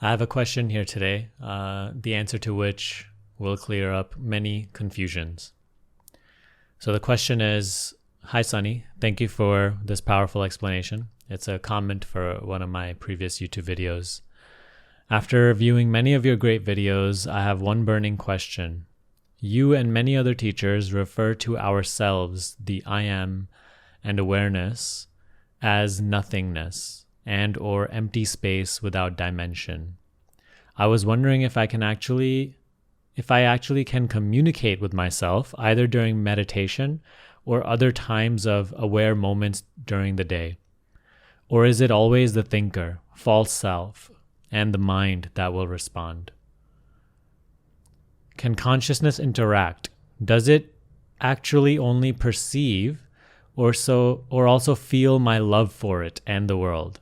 I have a question here today, the answer to which will clear up many confusions. So the question is, hi Sunny, thank you for this powerful explanation. It's a comment for one of my previous YouTube videos. After viewing many of your great videos, I have one burning question. You and many other teachers refer to ourselves, the I am and awareness, as nothingness and or empty space without dimension. I was wondering if I actually can communicate with myself either during meditation or other times of aware moments during the day. Or is it always the thinker, false self, and the mind that will respond? Can consciousness interact? Does it actually only perceive or also feel my love for it and the world?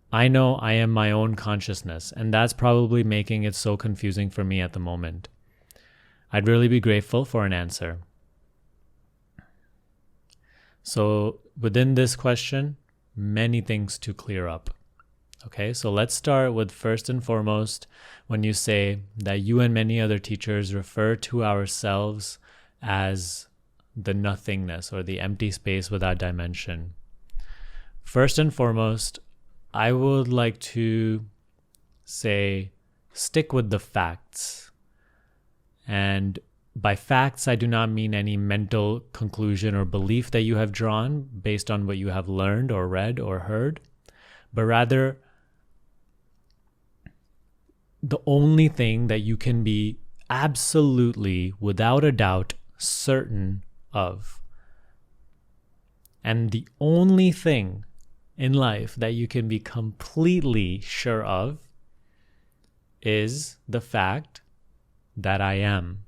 I know I am my own consciousness, and that's probably making it so confusing for me at the moment. I'd really be grateful for an answer. So within this question, many things to clear up. Okay, so let's start with first and foremost, when you say that you and many other teachers refer to ourselves as the nothingness or the empty space without dimension. First and foremost, I would like to say, stick with the facts. And by facts, I do not mean any mental conclusion or belief that you have drawn based on what you have learned or read or heard, but rather the only thing that you can be absolutely, without a doubt, certain of. And the only thing in life that you can be completely sure of is the fact that I am.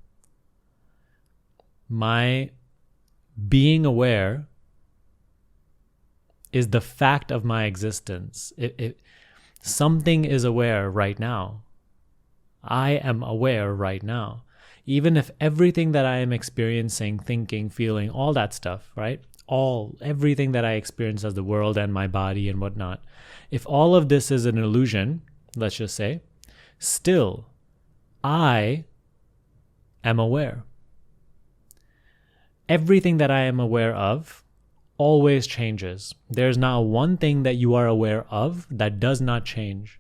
My being aware is the fact of my existence. Something is aware right now. I am aware right now. Even if everything that I am experiencing, thinking, feeling, all that stuff, right? Everything that I experience as the world and my body and whatnot, if all of this is an illusion, let's just say, still, I am aware. Everything that I am aware of always changes. There's not one thing that you are aware of that does not change.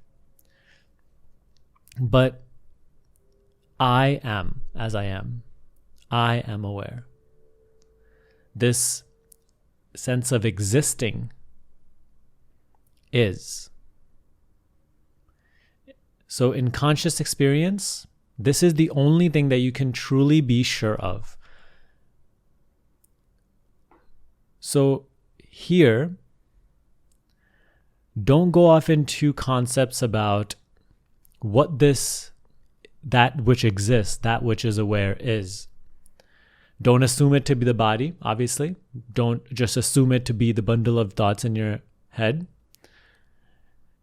But I am as I am. I am aware. This sense of existing is. So in conscious experience, this is the only thing that you can truly be sure of. So here, don't go off into concepts about what that which exists, that which is aware is. Don't assume it to be the body, obviously. Don't just assume it to be the bundle of thoughts in your head.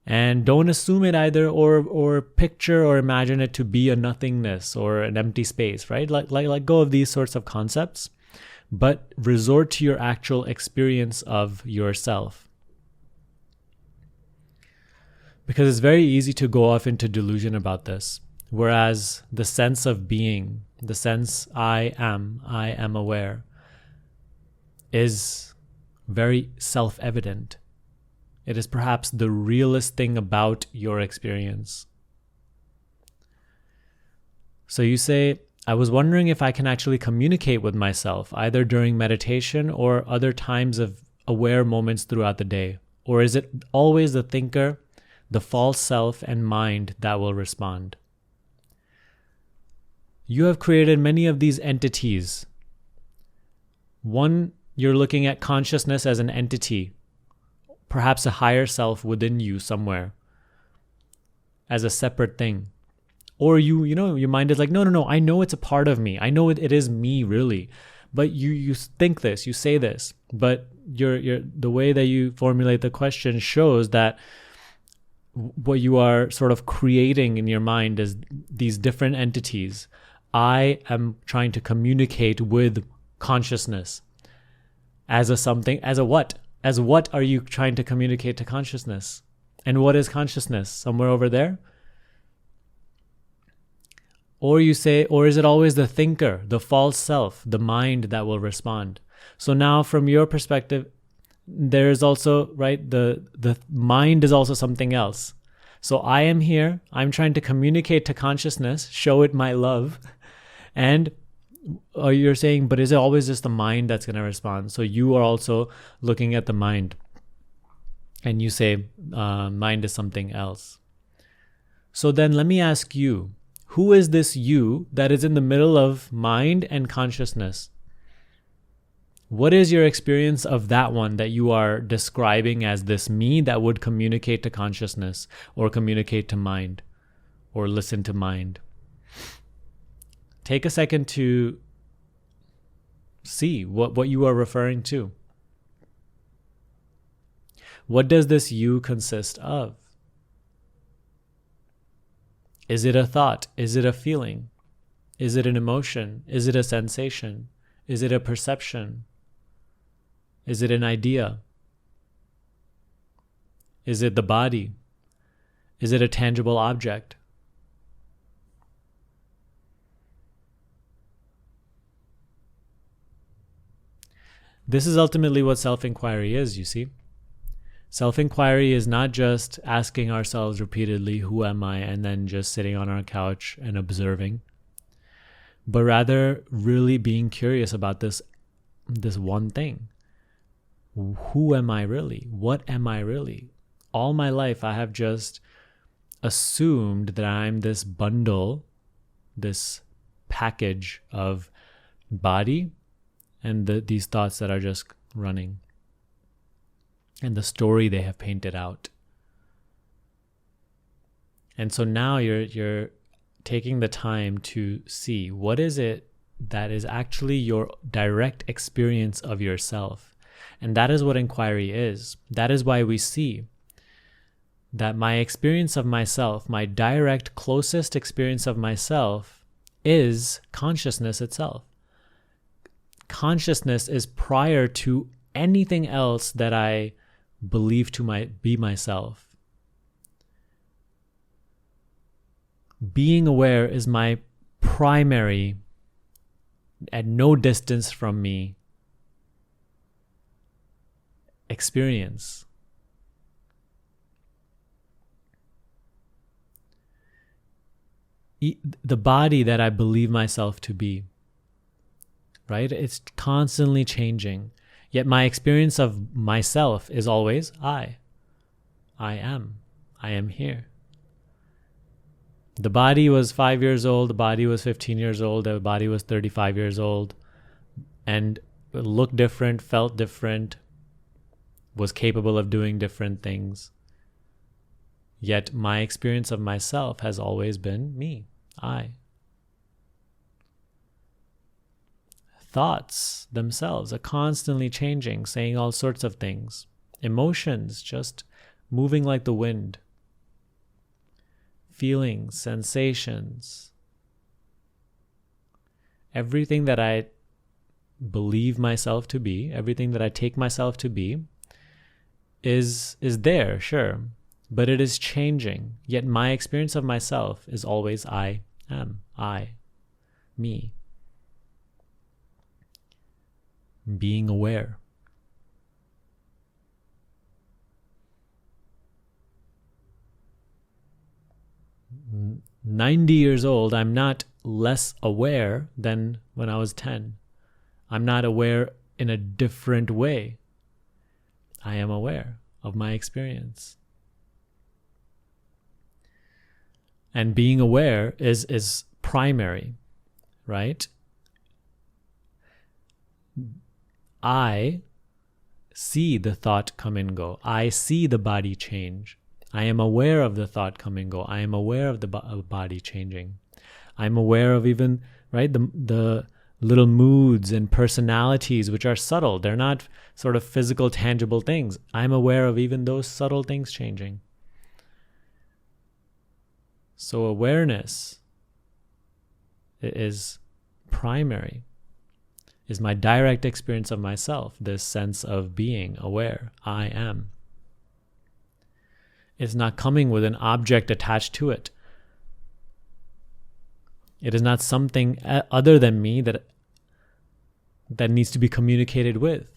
And don't assume it either or picture or imagine it to be a nothingness or an empty space, right? Let go of these sorts of concepts, but resort to your actual experience of yourself. Because it's very easy to go off into delusion about this. Whereas the sense of being, the sense I am aware, is very self-evident. It is perhaps the realest thing about your experience. So you say, I was wondering if I can actually communicate with myself, either during meditation or other times of aware moments throughout the day. Or is it always the thinker, the false self and mind that will respond? You have created many of these entities. One, you're looking at consciousness as an entity, perhaps a higher self within you somewhere, as a separate thing. Or your mind is like, no, I know it's a part of me. I know it is me, really. But you think this, you say this, but the way that you formulate the question shows that what you are sort of creating in your mind is these different entities. I am trying to communicate with consciousness as a something, as a what? As what are you trying to communicate to consciousness? And what is consciousness? Somewhere over there? Or you say, or is it always the thinker, the false self, the mind that will respond? So now from your perspective, there is also, right, the mind is also something else. So I am here, I'm trying to communicate to consciousness, show it my love. And you're saying, but is it always just the mind that's going to respond? So you are also looking at the mind. And you say, mind is something else. So then let me ask you, who is this you that is in the middle of mind and consciousness? What is your experience of that one that you are describing as this me that would communicate to consciousness or communicate to mind or listen to mind? Take a second to see what you are referring to. What does this you consist of? Is it a thought? Is it a feeling? Is it an emotion? Is it a sensation? Is it a perception? Is it an idea? Is it the body? Is it a tangible object? This is ultimately what self-inquiry is, you see. Self-inquiry is not just asking ourselves repeatedly, who am I, and then just sitting on our couch and observing, but rather really being curious about this one thing. Who am I really? What am I really? All my life, I have just assumed that I'm this bundle, this package of body and these thoughts that are just running, and the story they have painted out. And so now you're taking the time to see what is it that is actually your direct experience of yourself. And that is what inquiry is. That is why we see that my experience of myself, my direct, closest experience of myself, is consciousness itself. Consciousness is prior to anything else that I believe to be myself. Being aware is my primary, at no distance from me, experience. The body that I believe myself to be, right? It's constantly changing. Yet my experience of myself is always I. I am here. The body was 5 years old, the body was 15 years old, the body was 35 years old, and looked different, felt different, was capable of doing different things. Yet my experience of myself has always been me, I. Thoughts themselves are constantly changing, saying all sorts of things. Emotions just moving like the wind. Feelings, sensations. Everything that I believe myself to be, everything that I take myself to be, is there, sure, but it is changing. Yet my experience of myself is always I am, I, me. Being aware. At 90 years old, I'm not less aware than when I was 10. I'm not aware in a different way. I am aware of my experience. And being aware is primary, right? I see the thought come and go. I see the body change. I am aware of the thought come and go. I am aware of the body changing. I'm aware of even, right, the little moods and personalities which are subtle. They're not sort of physical, tangible things. I'm aware of even those subtle things changing. So awareness is primary, is my direct experience of myself, this sense of being aware. I am. It's not coming with an object attached to it. It is not something other than me that needs to be communicated with.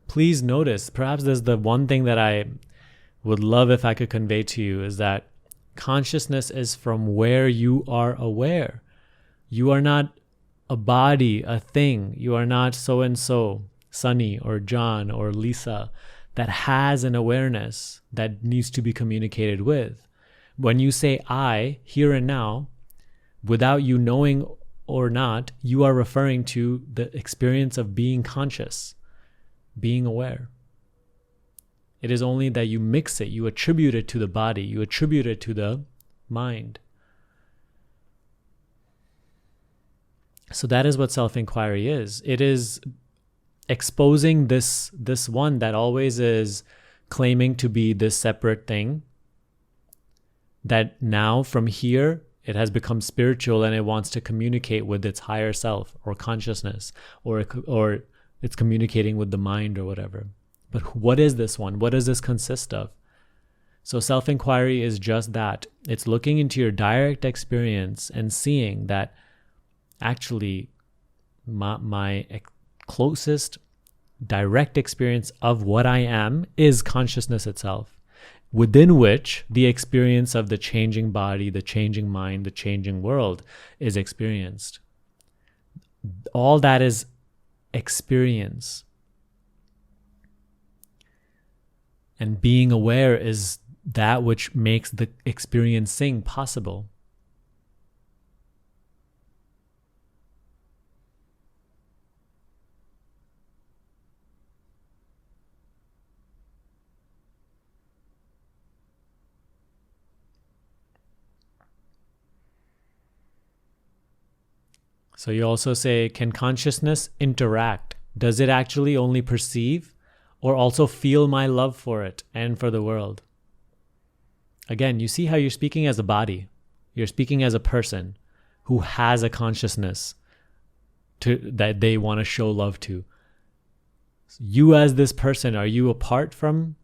Please notice, perhaps there's the one thing that I would love if I could convey to you, is that consciousness is from where you are aware. You are not a body, a thing. You are not so-and-so, Sunny or John or Lisa, that has an awareness that needs to be communicated with. When you say I, here and now, without you knowing or not, you are referring to the experience of being conscious, being aware. It is only that you mix it, you attribute it to the body, you attribute it to the mind. So that is what self-inquiry is. It is exposing this one that always is claiming to be this separate thing, that now from here it has become spiritual and it wants to communicate with its higher self or consciousness, or it's communicating with the mind or whatever. But what is this one? What does this consist of? So self-inquiry is just that. It's looking into your direct experience and seeing that actually my closest direct experience of what I am is consciousness itself, within which the experience of the changing body, the changing mind, the changing world is experienced. All that is experience. And being aware is that which makes the experiencing possible. So you also say, can consciousness interact? Does it actually only perceive or also feel my love for it and for the world? Again, you see how you're speaking as a body. You're speaking as a person who has a consciousness that they want to show love to. You as this person, are you apart from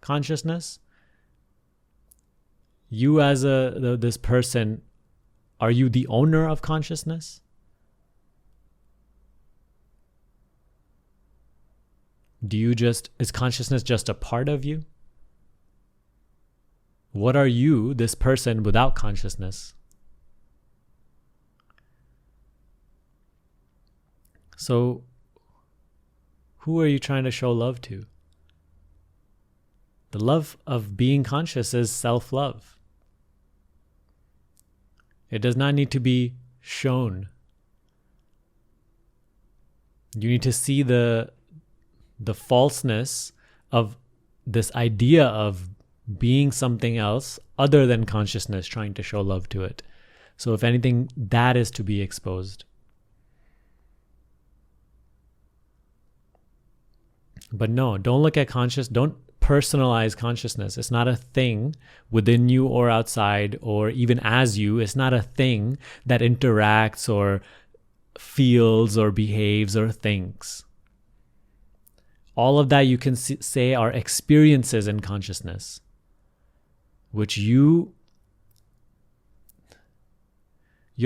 consciousness? You as this person, are you the owner of consciousness? Is consciousness just a part of you? What are you, this person, without consciousness? So, who are you trying to show love to? The love of being conscious is self-love. It does not need to be shown. You need to see the falseness of this idea of being something else other than consciousness trying to show love to it. So if anything, that is to be exposed. But no, don't look at don't personalize consciousness. It's not a thing within you or outside or even as you. It's not a thing that interacts or feels or behaves or thinks. All of that you can say are experiences in consciousness, which your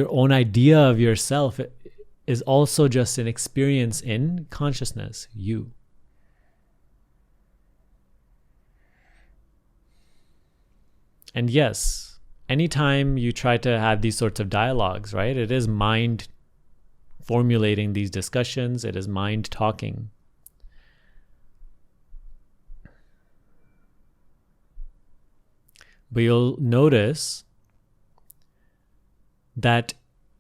own idea of yourself is also just an experience in consciousness, you. And yes, anytime you try to have these sorts of dialogues, right, it is mind formulating these discussions, it is mind talking. But you'll notice that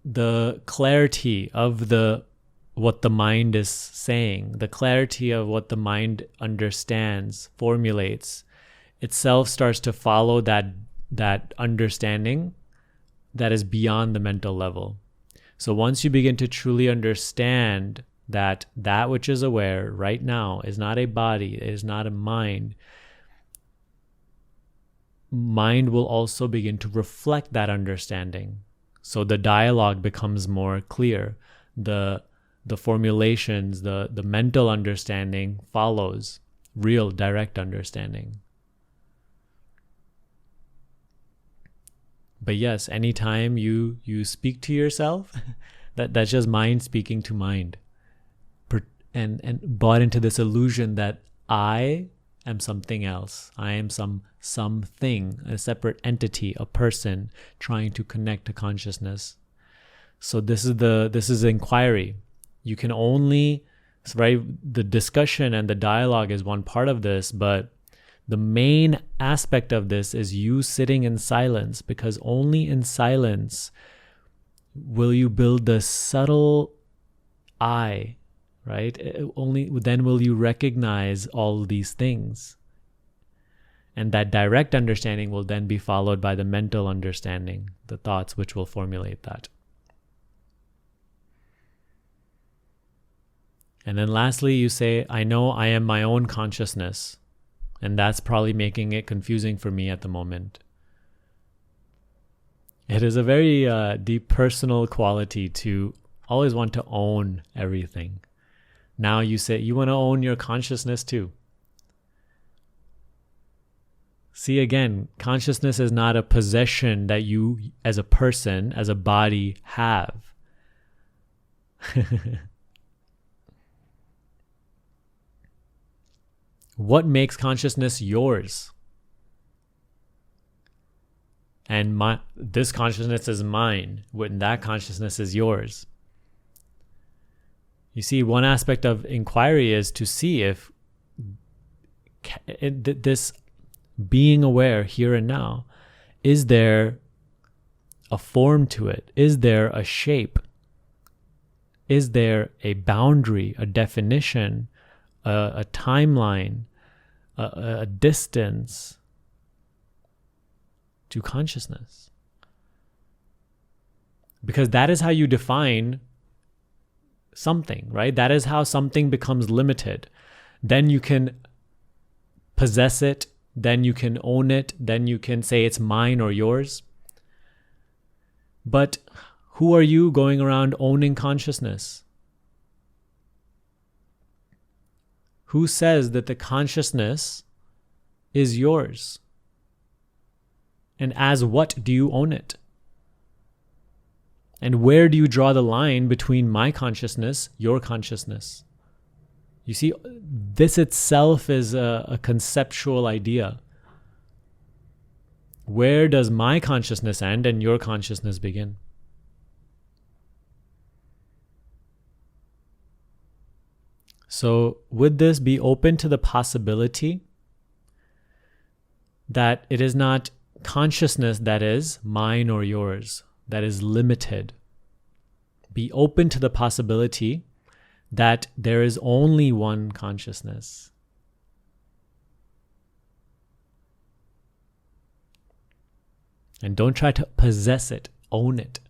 the clarity of what the mind is saying, the clarity of what the mind understands, formulates, itself starts to follow that understanding that is beyond the mental level. So once you begin to truly understand that which is aware right now is not a body, it is not a mind will also begin to reflect that understanding. So the dialogue becomes more clear. The formulations, the mental understanding follows real direct understanding. But yes, anytime you speak to yourself, that's just mind speaking to mind, and bought into this illusion that I am something else. I am something, a separate entity, a person trying to connect to consciousness. So this is inquiry. You can only, the discussion and the dialogue is one part of this, but the main aspect of this is you sitting in silence, because only in silence will you build the subtle I, right? Only then will you recognize all these things. And that direct understanding will then be followed by the mental understanding, the thoughts which will formulate that. And then lastly, you say, I know I am my own consciousness. And that's probably making it confusing for me at the moment. It is a very deep personal quality to always want to own everything. Now you say you want to own your consciousness too. See, again, consciousness is not a possession that you as a person, as a body, have. What makes consciousness yours? And this consciousness is mine, when that consciousness is yours. You see, one aspect of inquiry is to see if this being aware here and now, is there a form to it? Is there a shape? Is there a boundary, a definition, a timeline, a distance to consciousness? Because that is how you define something, right? That is how something becomes limited. Then you can possess it, then you can own it, then you can say it's mine or yours. But who are you going around owning consciousness? Who says that the consciousness is yours? And as what do you own it? And where do you draw the line between my consciousness, your consciousness? You see, this itself is a conceptual idea. Where does my consciousness end and your consciousness begin? So would this be open to the possibility that it is not consciousness that is mine or yours, that is limited? Be open to the possibility that there is only one consciousness. And don't try to possess it, own it.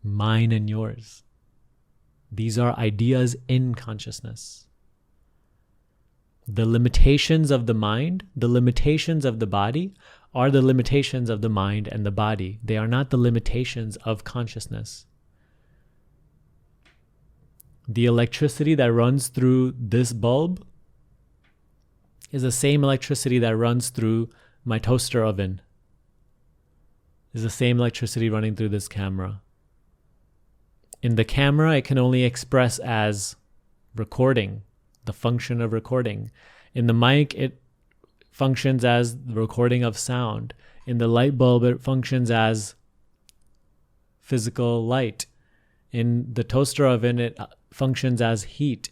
Mine and yours. These are ideas in consciousness. The limitations of the mind, the limitations of the body, are the limitations of the mind and the body. They are not the limitations of consciousness. The electricity that runs through this bulb is the same electricity that runs through my toaster oven. Is the same electricity running through this camera. In the camera, it can only express as recording, the function of recording. In the mic, it functions as the recording of sound. In the light bulb, it functions as physical light. In the toaster oven, it functions as heat.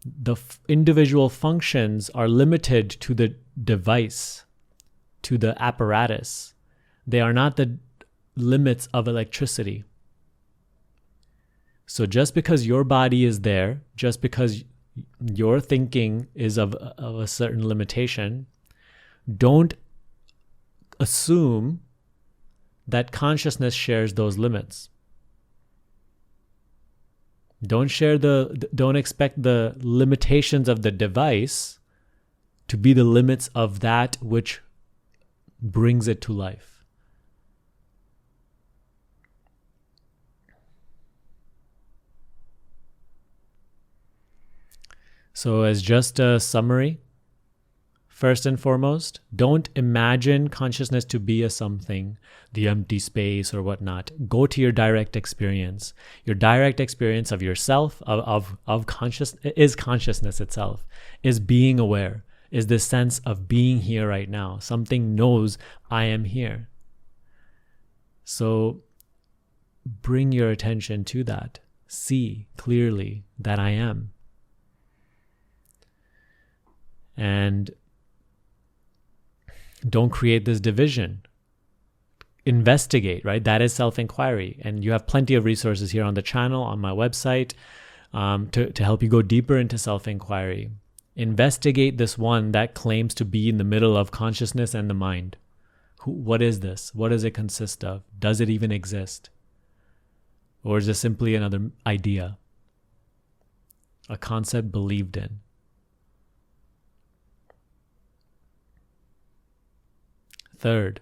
The individual functions are limited to the device, to the apparatus. They are not the limits of electricity. So just because your body is there, just because your thinking is of a certain limitation, don't assume that consciousness shares those limits. Don't expect the limitations of the device to be the limits of that which brings it to life. So as just a summary, first and foremost. Don't imagine consciousness to be a something, the empty space or whatnot. Go to your direct experience. Your direct experience of yourself, of consciousness, is consciousness itself, is being aware, is this sense of being here right now. Something knows I am here. So bring your attention to that. See clearly that I am. And don't create this division. Investigate, right? That is self-inquiry. And you have plenty of resources here on the channel, on my website, to help you go deeper into self-inquiry. Investigate this one that claims to be in the middle of consciousness and the mind. What is this? What does it consist of? Does it even exist? Or is this simply another idea? A concept believed in? Third,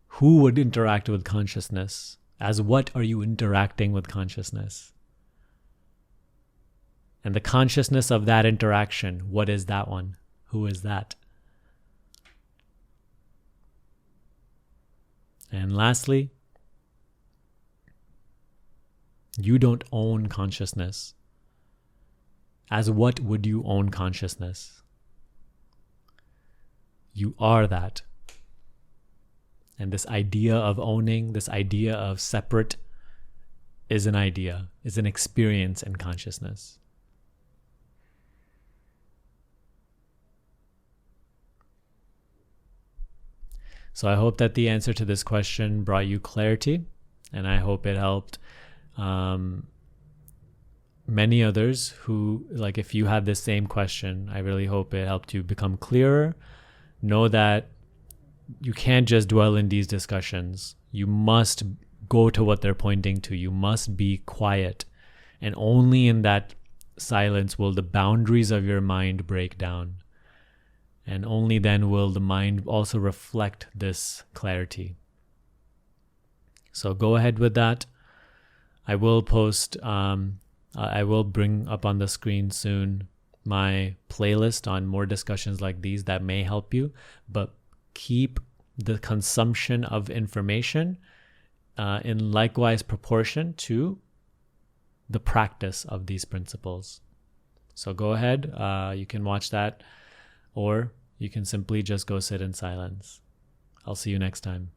who would interact with consciousness? As what are you interacting with consciousness? And the consciousness of that interaction, what is that one? Who is that? And lastly, you don't own consciousness. As what would you own consciousness? You are that. And this idea of owning, this idea of separate, is an idea, is an experience in consciousness. So I hope that the answer to this question brought you clarity, and I hope it helped many others who, like, if you have this same question, I really hope it helped you become clearer. Know that you can't just dwell in these discussions. You must go to what they're pointing to. You must be quiet. And only in that silence will the boundaries of your mind break down. And only then will the mind also reflect this clarity. So go ahead with that. I will post, I will bring up on the screen soon my playlist on more discussions like these that may help you, but keep the consumption of information in likewise proportion to the practice of these principles. So go ahead, you can watch that, or you can simply just go sit in silence. I'll see you next time.